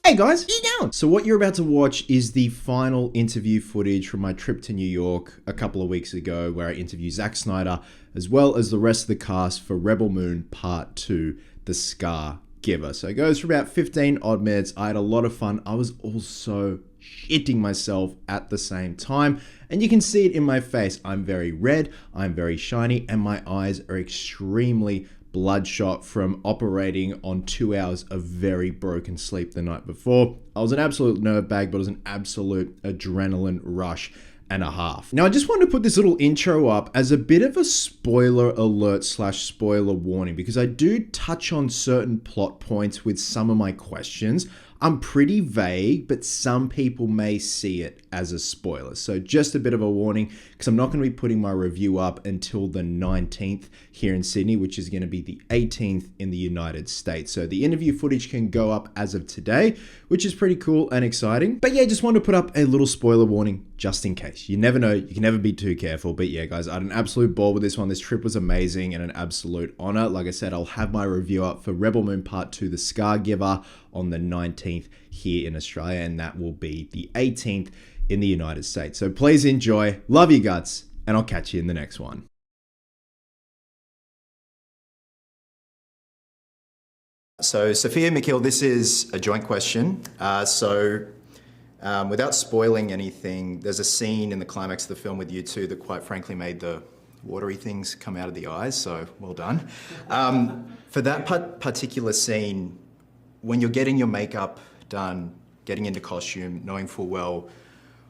Hey guys, how you going? So what you're about to watch is the final interview footage from my trip to New York a couple of weeks ago, where I interviewed Zack Snyder as well as the rest of the cast for Rebel Moon Part 2, The Scar Giver. So it goes for about 15 odd minutes. I had a lot of fun. I was also shitting myself at the same time, and you can see it in my face. I'm very red, I'm very shiny, and my eyes are extremely bloodshot from operating on 2 hours of very broken sleep the night before. I was an absolute nerve bag, but it was an absolute adrenaline rush and a half. Now, I just wanted to put this little intro up as a bit of a spoiler alert / spoiler warning, because I do touch on certain plot points with some of my questions. I'm pretty vague, but some people may see it as a spoiler. So just a bit of a warning, because I'm not going to be putting my review up until the 19th here in Sydney, which is going to be the 18th in the United States. So the interview footage can go up as of today, which is pretty cool and exciting. But yeah, just wanted to put up a little spoiler warning just in case. You never know, you can never be too careful. But yeah, guys, I had an absolute ball with this one. This trip was amazing and an absolute honor. Like I said, I'll have my review up for Rebel Moon Part 2, The Scar Giver, on the 19th here in Australia, and that will be the 18th in the United States. So please enjoy. Love you guts, and I'll catch you in the next one. So Sophia, Mikhail, this is a joint question. Without spoiling anything, there's a scene in the climax of the film with you two that quite frankly made the watery things come out of the eyes, so well done. For that particular scene, when you're getting your makeup done, getting into costume, knowing full well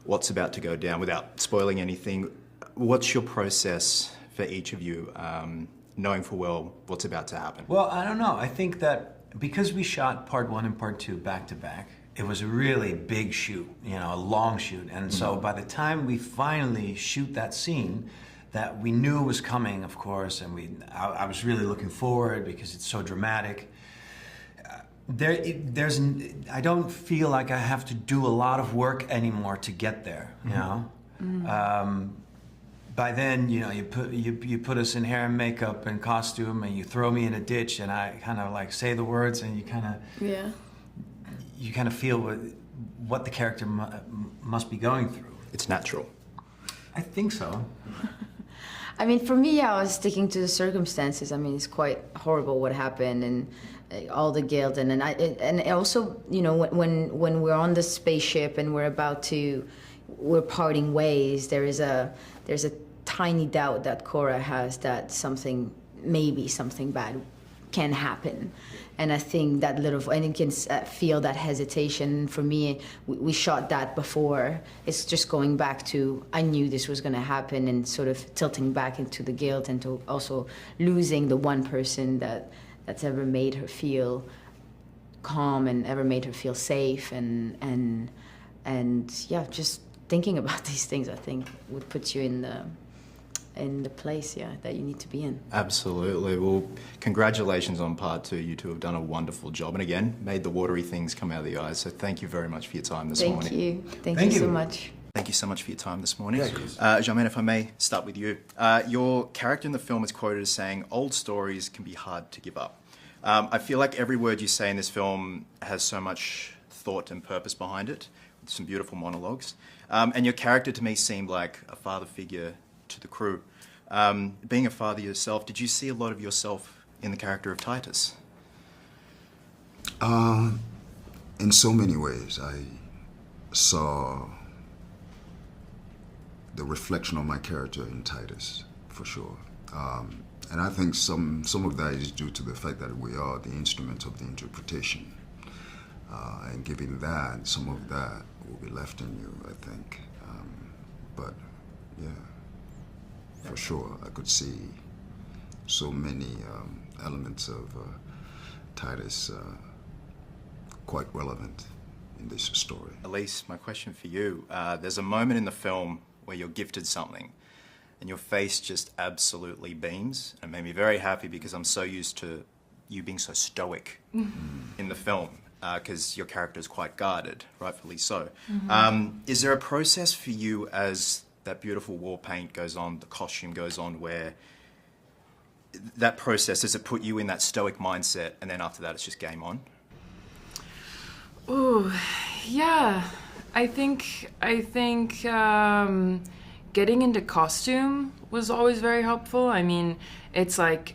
what's about to go down, without spoiling anything, what's your process for each of you, knowing full well what's about to happen? Well, I don't know. I think that because we shot part 1 and part 2 back to back, it was a really big shoot, a long shoot. And so by the time we finally shoot that scene, that we knew was coming, of course, and I was really looking forward because it's so dramatic. I don't feel like I have to do a lot of work anymore to get there, you know? By then, you put us in hair and makeup and costume, and you throw me in a ditch, and I kind of like say the words, and you kind of feel what the character must be going through. It's natural. I think so. I mean, for me, I was sticking to the circumstances. I mean, it's quite horrible what happened, and all the guilt, and also, when we're on the spaceship and we're parting ways, there's a tiny doubt that Cora has that maybe something bad can happen. And I think and you can feel that hesitation. For me, we shot that before. It's just going back to, I knew this was going to happen, and sort of tilting back into the guilt, and to also losing the one person that's ever made her feel calm and ever made her feel safe. And yeah, just thinking about these things, I think, would put you in the place, that you need to be in. Absolutely. Well, congratulations on part 2. You two have done a wonderful job, and again, made the watery things come out of the eyes. So thank you very much for your time this morning. Thank you. Thank you so much. Thank you so much for your time this morning. Yeah, Germaine, if I may start with you. Your character in the film is quoted as saying, "Old stories can be hard to give up." I feel like every word you say in this film has so much thought and purpose behind it, with some beautiful monologues. And your character to me seemed like a father figure to the crew. Being a father yourself, did you see a lot of yourself in the character of Titus? In so many ways. I saw the reflection of my character in Titus, for sure. And I think some of that is due to the fact that we are the instruments of the interpretation. And given that, some of that will be left in you, I think. But yeah, for sure, I could see so many elements of Titus quite relevant in this story. Elise, my question for you, there's a moment in the film where you're gifted something and your face just absolutely beams, and it made me very happy because I'm so used to you being so stoic in the film, because your character is quite guarded, rightfully so. Is there a process for you as that beautiful war paint goes on, the costume goes on, where that process, does it put you in that stoic mindset, and then after that it's just game on? Ooh, yeah. I think getting into costume was always very helpful. I mean, it's like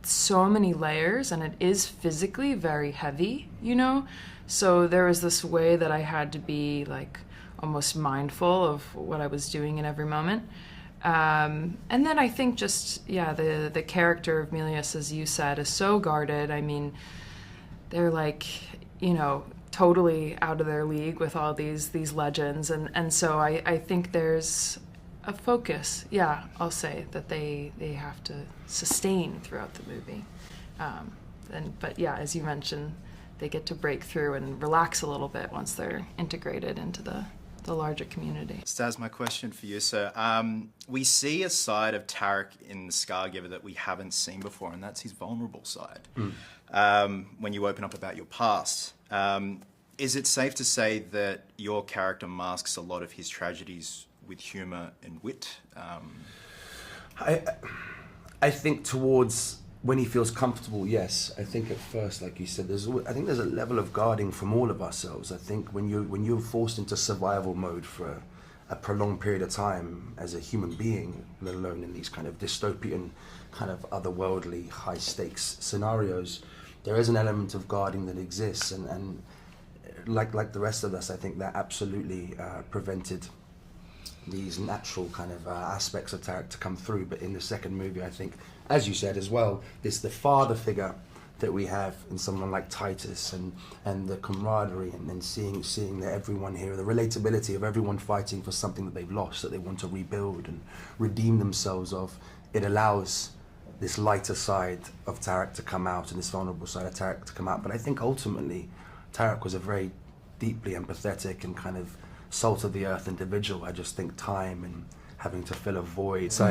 so many layers and it is physically very heavy, you know? So there was this way that I had to be like almost mindful of what I was doing in every moment. And then I think just, yeah, the character of Milius, as you said, is so guarded. I mean, they're like, you know, totally out of their league with all these legends. And so I think there's a focus, yeah, I'll say, that they have to sustain throughout the movie. But yeah, as you mentioned, they get to break through and relax a little bit once they're integrated into the larger community. Staz, my question for you, sir. We see a side of Tarek in the Scargiver that we haven't seen before, and that's his vulnerable side. When you open up about your past, is it safe to say that your character masks a lot of his tragedies with humour and wit? I think towards when he feels comfortable, yes. I think at first, like you said, there's a level of guarding from all of ourselves. I think when you're forced into survival mode for a prolonged period of time as a human being, let alone in these kind of dystopian, kind of otherworldly, high stakes scenarios, there is an element of guarding that exists, and like the rest of us, I think that absolutely prevented these natural kind of aspects of Tarek to come through. But in the second movie, I think, as you said as well, it's the father figure that we have in someone like Titus, and the camaraderie, and then seeing that everyone here, the relatability of everyone fighting for something that they've lost, that they want to rebuild and redeem themselves of. It allows this lighter side of Tarek to come out and this vulnerable side of Tarek to come out. But I think ultimately Tarek was a very deeply empathetic and kind of salt of the earth individual. I just think time and having to fill a void. So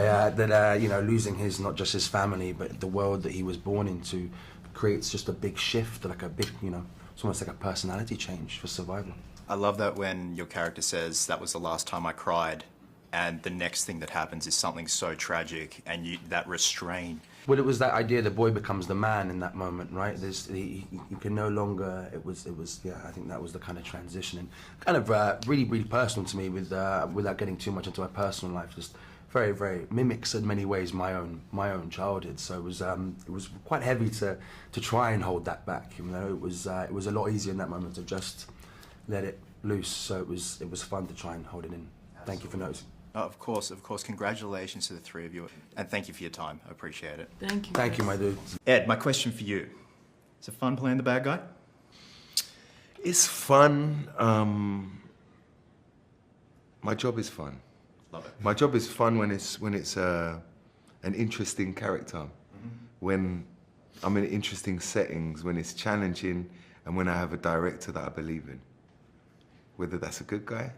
you know, losing not just his family, but the world that he was born into creates just a big shift, like a big, you know, it's almost like a personality change for survival. I love that when your character says, that was the last time I cried, and the next thing that happens is something so tragic, and that restraint. Well, it was that idea the boy becomes the man in that moment, right? You can no longer, it was, yeah, I think that was the kind of transition, and kind of really, really personal to me without getting too much into my personal life, just very, very mimics in many ways my own childhood. So it was quite heavy to try and hold that back. You know, it was a lot easier in that moment to just let it loose. So it was fun to try and hold it in. Thank you for noticing. Oh, of course. Congratulations to the three of you, and thank you for your time. I appreciate it. Thank you. Thank you, my dude. Ed, my question for you. Is it fun playing the bad guy? It's fun. My job is fun. Love it. My job is fun when it's an interesting character, when I'm in interesting settings, when it's challenging, and when I have a director that I believe in. Whether that's a good guy,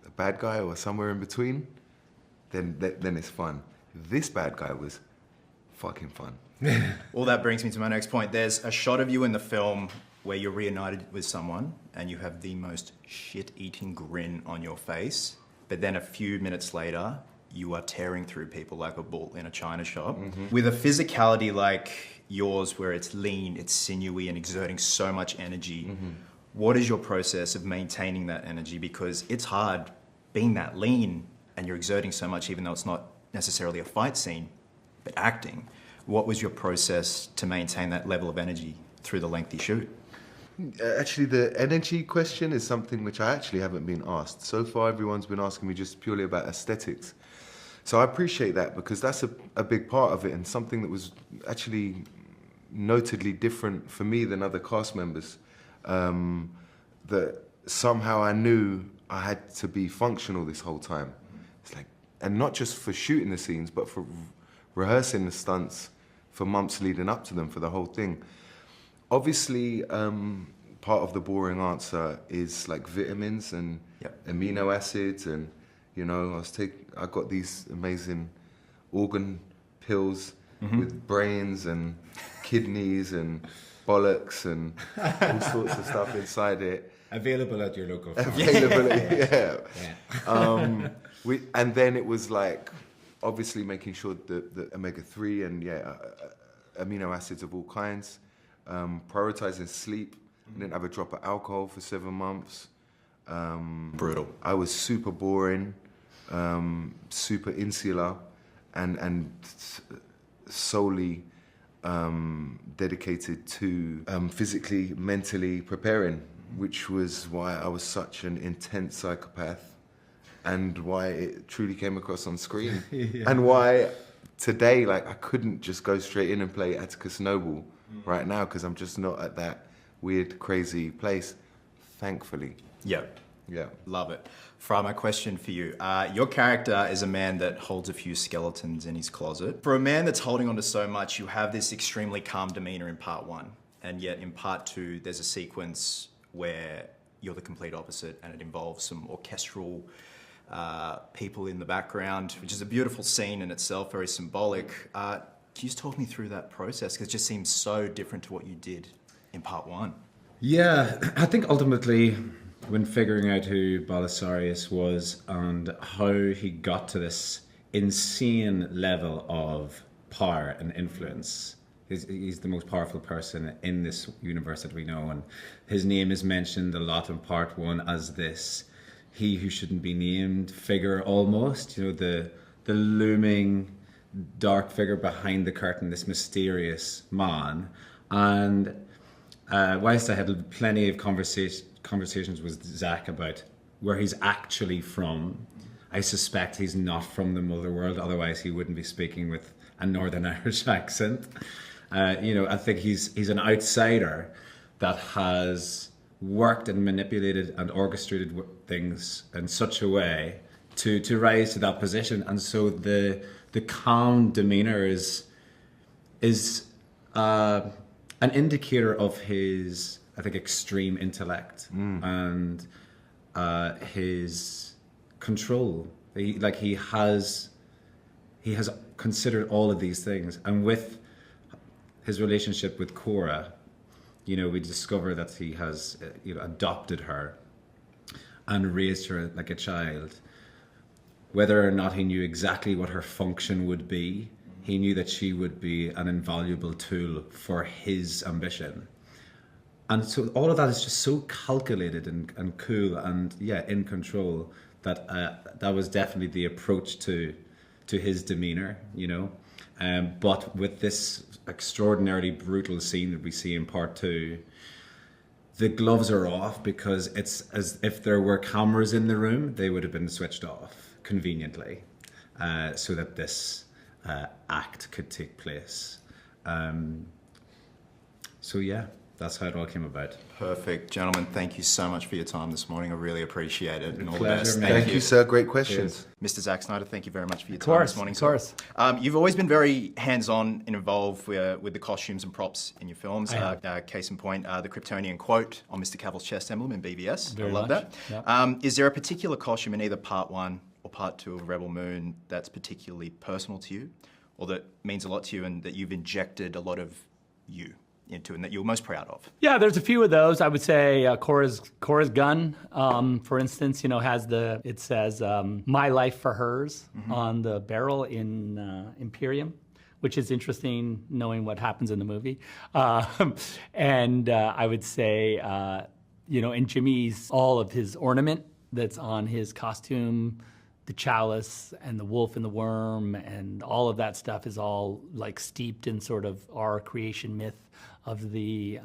a bad guy, or somewhere in between, then it's fun. This bad guy was fucking fun. Well, that brings me to my next point. There's a shot of you in the film where you're reunited with someone and you have the most shit-eating grin on your face, but then a few minutes later, you are tearing through people like a bull in a china shop. With a physicality like yours, where it's lean, it's sinewy, and exerting so much energy, what is your process of maintaining that energy? Because it's hard being that lean and you're exerting so much, even though it's not necessarily a fight scene, but acting. What was your process to maintain that level of energy through the lengthy shoot? Actually, the energy question is something which I actually haven't been asked. So far, everyone's been asking me just purely about aesthetics. So I appreciate that, because that's a big part of it, and something that was actually notedly different for me than other cast members. That somehow I knew I had to be functional this whole time. It's like, and not just for shooting the scenes, but for rehearsing the stunts for months leading up to them, for the whole thing. Obviously, part of the boring answer is like vitamins and amino acids, and you know, I got these amazing organ pills with brains and kidneys and bollocks and all sorts of stuff inside it. Available at your local pharmacy. Available, yeah. And then it was like, obviously making sure that the omega-3 and amino acids of all kinds, prioritizing sleep. I didn't have a drop of alcohol for 7 months. Brutal. I was super boring, super insular, and solely dedicated to physically, mentally preparing, which was why I was such an intense psychopath, and why it truly came across on screen, and why today, like, I couldn't just go straight in and play Atticus Noble right now, because I'm just not at that weird, crazy place, thankfully. Yeah. Yeah. Love it. Fra, my question for you. Your character is a man that holds a few skeletons in his closet. For a man that's holding on to so much, you have this extremely calm demeanor in part one. And yet in part two, there's a sequence where you're the complete opposite, and it involves some orchestral people in the background, which is a beautiful scene in itself, very symbolic. Can you just talk me through that process? Because it just seems so different to what you did in part one. Yeah, I think ultimately, when figuring out who Belisarius was and how he got to this insane level of power and influence, he's the most powerful person in this universe that we know, and his name is mentioned a lot in part one as this he who shouldn't be named figure almost, you know, the looming dark figure behind the curtain, this mysterious man. And whilst I had plenty of conversations with Zach about where he's actually from, I suspect he's not from the mother world, otherwise he wouldn't be speaking with a Northern Irish accent. You know, I think he's an outsider that has worked and manipulated and orchestrated things in such a way to rise to that position. And so the calm demeanor is an indicator of his, I think, extreme intellect and his control. He has considered all of these things, and with his relationship with Cora, you know, we discover that he has, adopted her and raised her like a child. Whether or not he knew exactly what her function would be, he knew that she would be an invaluable tool for his ambition. And so all of that is just so calculated and cool and, in control, that that was definitely the approach to his demeanor, you know. But with this extraordinarily brutal scene that we see in part two, the gloves are off, because it's as if there were cameras in the room, they would have been switched off conveniently, so that this act could take place. So yeah, that's how it all came about. Perfect. Gentlemen, thank you so much for your time this morning. I really appreciate it. And all the Pleasure, best. man. Thank you, sir. Great questions. Mr. Zack Snyder, thank you very much for your time this morning. Of course. You've always been very hands-on and involved with the costumes and props in your films. Case in point, the Kryptonian quote on Mr. Cavill's chest emblem in BVS. Very I love much. that. Yeah. Is there a particular costume in either part one or part two of Rebel Moon that's particularly personal to you, or that means a lot to you and that you've injected a lot of you into and that you're most proud of? Yeah, there's a few of those. I would say Cora's gun, for instance, it says "My Life for Hers" on the barrel in Imperium, which is interesting knowing what happens in the movie. And I would say, and Jimmy's, all of his ornament that's on his costume, the chalice and the wolf and the worm and all of that stuff is all like steeped in sort of our creation myth of the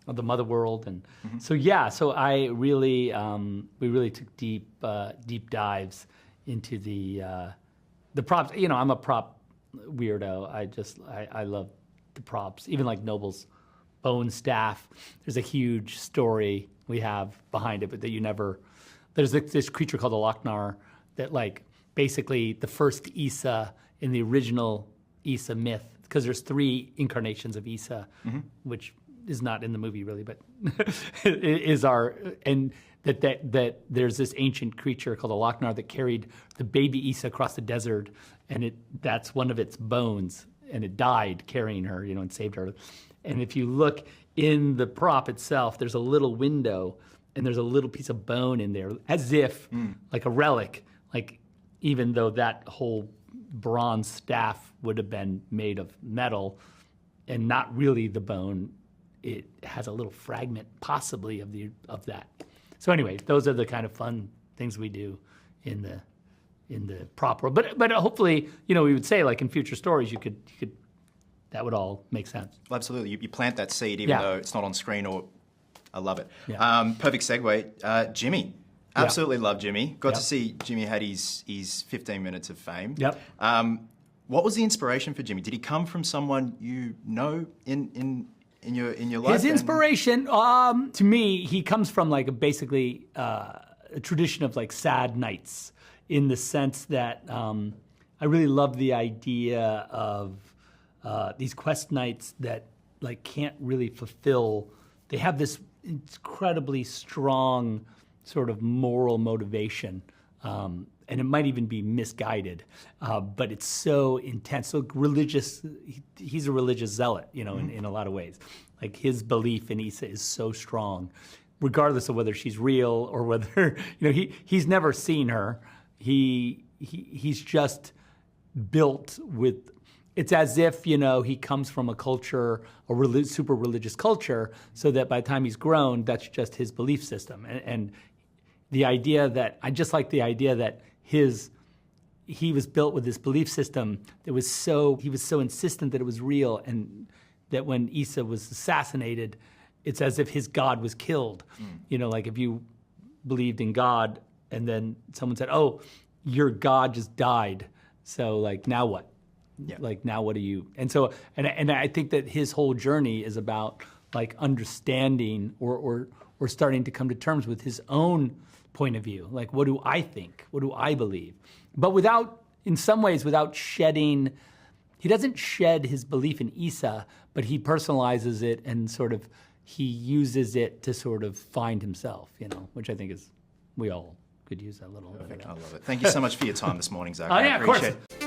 mother world. And so I really we really took deep dives into the props. You know, I'm a prop weirdo. I love the props, even like Noble's bone staff. There's a huge story we have behind it, but that you never. There's this creature called the Lochnar that, like, basically the first Issa in the original Issa myth, because there's 3 incarnations of Issa, which is not in the movie really, but is that there's this ancient creature called a Lochnar that carried the baby Issa across the desert, and that's one of its bones, and it died carrying her, and saved her. And if you look in the prop itself, there's a little window, and there's a little piece of bone in there, as if like a relic, like even though that whole bronze staff would have been made of metal and not really the bone, it has a little fragment possibly of that. So anyway, those are the kind of fun things we do in the prop world. But hopefully, we would say like in future stories, you could that would all make sense. Well, absolutely. You plant that seed even though it's not on screen, or I love it. Yeah. Perfect segue. Jimmy. Absolutely love Jimmy. Got to Yep. see Jimmy had his 15 minutes of fame. Yep. What was the inspiration for Jimmy? Did he come from someone you know in your life? His inspiration, to me, he comes from like basically a tradition of like sad nights, in the sense that I really love the idea of these quest nights that like can't really fulfill. They have this incredibly strong sort of moral motivation, and it might even be misguided, but it's so intense, so religious. He's a religious zealot, in a lot of ways. Like his belief in Issa is so strong, regardless of whether she's real or whether he's never seen her. He's just built with. It's as if he comes from a culture, super religious culture, so that by the time he's grown, that's just his belief system. And the idea that I just like the idea that he was built with this belief system that was he was so insistent that it was real, and that when Issa was assassinated, it's as if his God was killed. Like if you believed in God and then someone said, "Oh, your God just died, so like now what?" Yeah. Like now what do you? And so and I think that his whole journey is about like understanding or starting to come to terms with his own point of view. Like, what do I think? What do I believe? But in some ways, without shedding. He doesn't shed his belief in Issa, but he personalizes it and sort of he uses it to sort of find himself, which I think is we all could use that little. Perfect. I love it. Thank you so much for your time this morning, Zach. Oh, yeah, I of course. appreciate it.